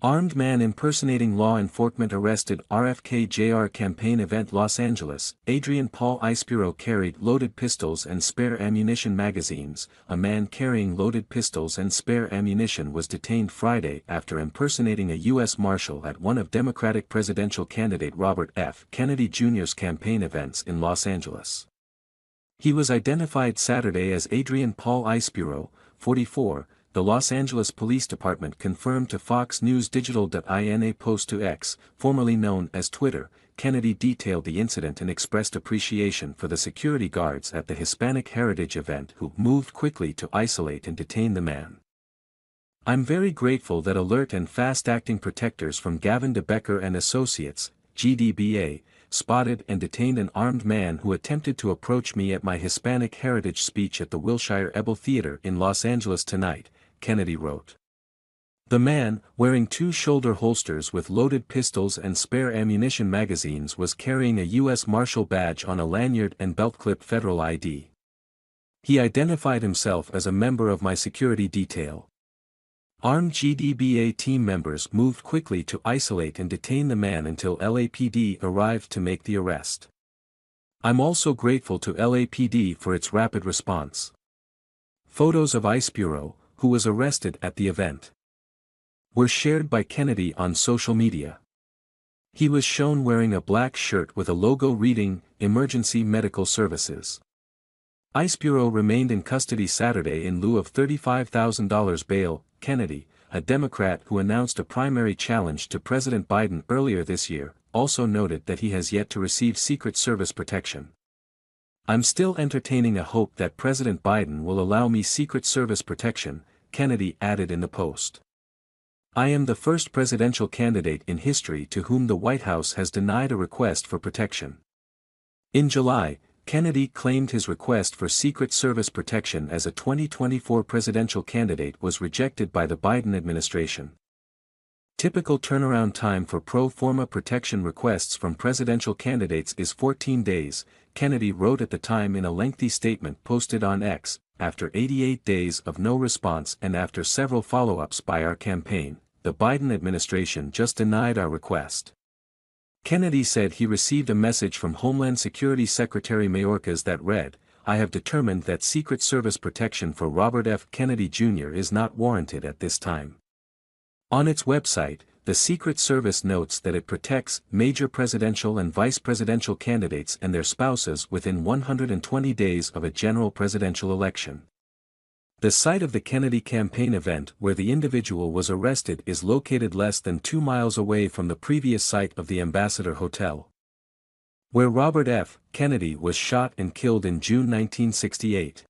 Armed man impersonating law enforcement arrested RFK Jr. campaign event Los Angeles. Adrian Paul Ispiro carried loaded pistols and spare ammunition magazines. A man carrying loaded pistols and spare ammunition was detained Friday after impersonating a U.S. Marshal at one of Democratic presidential candidate Robert F. Kennedy Jr.'s campaign events in Los Angeles. He was identified Saturday as Adrian Paul Ispiro, 44, the Los Angeles Police Department confirmed to Fox News Digital. In a post to X, formerly known as Twitter, Kennedy detailed the incident and expressed appreciation for the security guards at the Hispanic Heritage event who moved quickly to isolate and detain the man. "I'm very grateful that alert and fast-acting protectors from Gavin DeBecker and Associates, GDBA, spotted and detained an armed man who attempted to approach me at my Hispanic Heritage speech at the Wilshire Ebel Theater in Los Angeles tonight," Kennedy wrote. The man, wearing two shoulder holsters with loaded pistols and spare ammunition magazines, was carrying a U.S. Marshal badge on a lanyard and belt-clip federal ID. He identified himself as a member of my security detail. Armed GDBA team members moved quickly to isolate and detain the man until LAPD arrived to make the arrest. "I'm also grateful to LAPD for its rapid response." Photos of Ispiro, who was arrested at the event, were shared by Kennedy on social media. He was shown wearing a black shirt with a logo reading, "Emergency Medical Services." Ispiro remained in custody Saturday in lieu of $35,000 bail. Kennedy, a Democrat who announced a primary challenge to President Biden earlier this year, also noted that he has yet to receive Secret Service protection. "I'm still entertaining a hope that President Biden will allow me Secret Service protection," Kennedy added in the post. "I am the first presidential candidate in history to whom the White House has denied a request for protection." In July, Kennedy claimed his request for Secret Service protection as a 2024 presidential candidate was rejected by the Biden administration. Typical turnaround time for pro forma protection requests from presidential candidates is 14 days, Kennedy wrote at the time in a lengthy statement posted on X. "After 88 days of no response and after several follow-ups by our campaign, the Biden administration just denied our request." Kennedy said he received a message from Homeland Security Secretary Mayorkas that read, "I have determined that Secret Service protection for Robert F. Kennedy Jr. is not warranted at this time." On its website, the Secret Service notes that it protects major presidential and vice presidential candidates and their spouses within 120 days of a general presidential election. The site of the Kennedy campaign event where the individual was arrested is located less than 2 miles away from the previous site of the Ambassador Hotel, where Robert F. Kennedy was shot and killed in June 1968.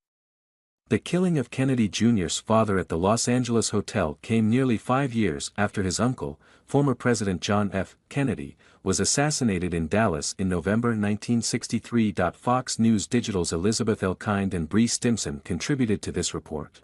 The killing of Kennedy Jr.'s father at the Los Angeles hotel came nearly 5 years after his uncle, former President John F. Kennedy, was assassinated in Dallas in November 1963. Fox News Digital's Elizabeth Elkind and Bree Stimson contributed to this report.